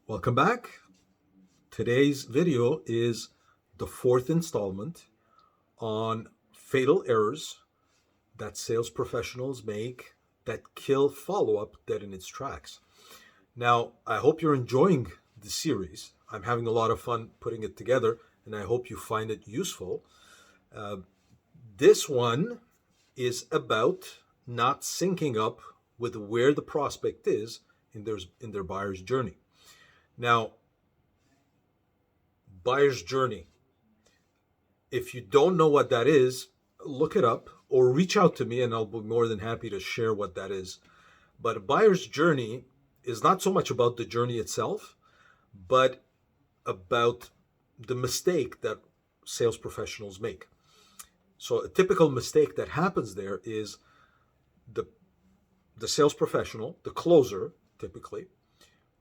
Welcome back. Today's video is the fourth installment on fatal errors that sales professionals make that kill follow-up dead in its tracks. Now, I hope you're enjoying the series. I'm having a lot of fun putting it together, and I hope you find it useful. Uh, this one is about not syncing up with where the prospect is in their buyer's journey. Now, buyer's journey. If you don't know what that is, look it up or reach out to me and I'll be more than happy to share what that is. But a buyer's journey is not so much about the journey itself, but about the mistake that sales professionals make. So a typical mistake that happens there is the sales professional, the closer typically,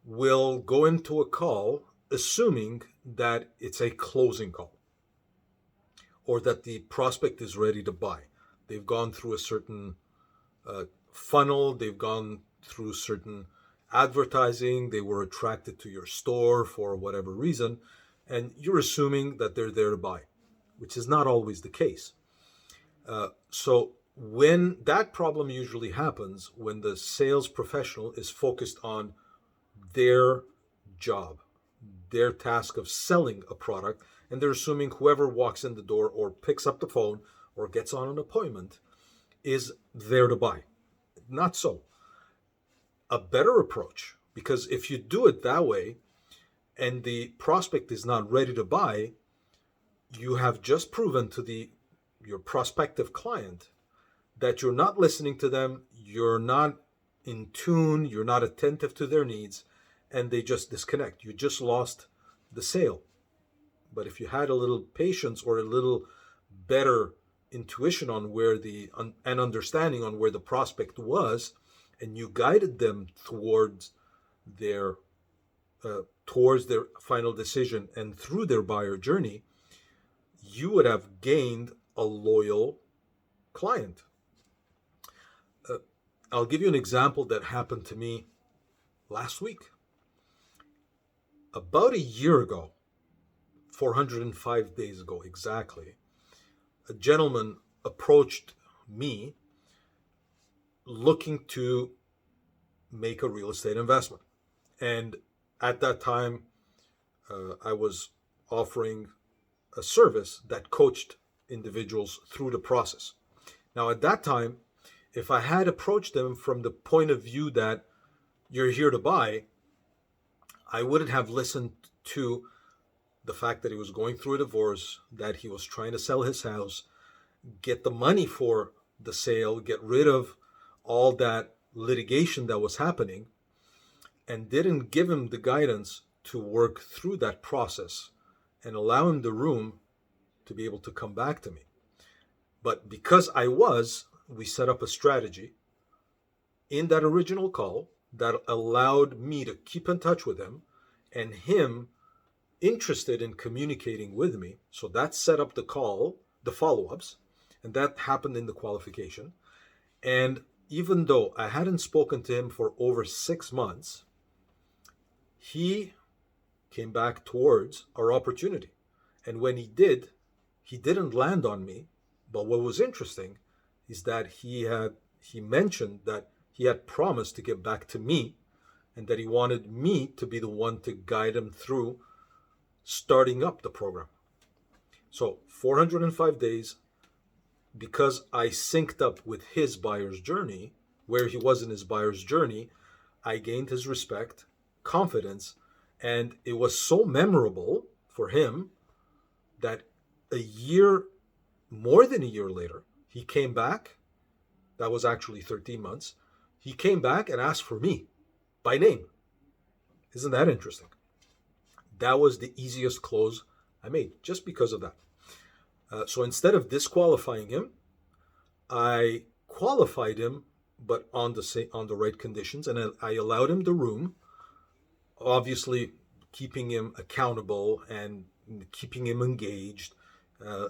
will go into a call assuming that it's a closing call or that the prospect is ready to buy. They've gone through a certain funnel, they've gone through certain advertising, they were attracted to your store for whatever reason, and you're assuming that they're there to buy, which is not always the case. So when that problem usually happens, when the sales professional is focused on their job, their task of selling a product, and they're assuming whoever walks in the door or picks up the phone or gets on an appointment is there to buy. Not so. A better approach, because if you do it that way and the prospect is not ready to buy, you have just proven to your prospective client that you're not listening to them, you're not in tune, you're not attentive to their needs, and they just disconnect. You just lost the sale. But if you had a little patience or a little better intuition on where and understanding on where the prospect was, and you guided them towards their final decision and through their buyer journey, you would have gained a loyal client. I'll give you an example that happened to me last week. About a year ago, 405 days ago exactly, a gentleman approached me looking to make a real estate investment. And at that time, I was offering a service that coached individuals through the process. Now, at that time, if I had approached them from the point of view that you're here to buy, I wouldn't have listened to the fact that he was going through a divorce, that he was trying to sell his house, get the money for the sale, get rid of all that litigation that was happening, and didn't give him the guidance to work through that process and allow him the room to be able to come back to me. But because we set up a strategy in that original call that allowed me to keep in touch with him and him interested in communicating with me. So that set up the call, the follow-ups, and that happened in the qualification. And even though I hadn't spoken to him for over 6 months, he came back towards our opportunity. And when he did, he didn't land on me. But what was interesting is that he mentioned that he had promised to get back to me and that he wanted me to be the one to guide him through starting up the program. So 405 days, because I synced up with his buyer's journey, where he was in his buyer's journey, I gained his respect, confidence, and it was so memorable for him that more than a year later, he came back. That was actually 13 months. He came back and asked for me by name. Isn't that interesting? That was the easiest close I made just because of that. So instead of disqualifying him, I qualified him, but on the right conditions, and I allowed him the room, obviously keeping him accountable and keeping him engaged,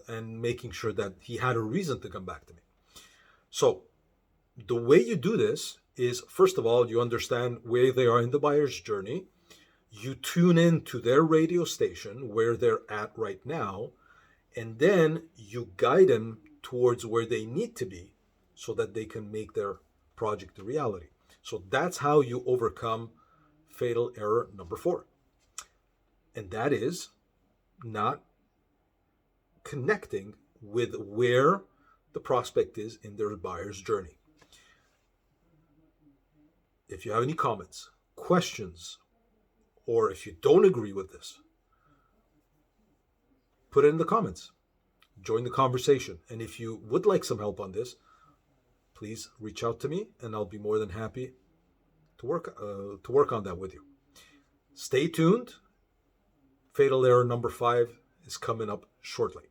and making sure that he had a reason to come back to me. So the way you do this is, first of all, you understand where they are in the buyer's journey. You tune in to their radio station where they're at right now, and then you guide them towards where they need to be so that they can make their project a reality. So that's how you overcome fatal error number 4. And that is not connecting with where the prospect is in their buyer's journey. If you have any comments, questions, or if you don't agree with this, put it in the comments. Join the conversation. And if you would like some help on this, please reach out to me and I'll be more than happy to work on that with you. Stay tuned. Fatal error number 5 is coming up shortly.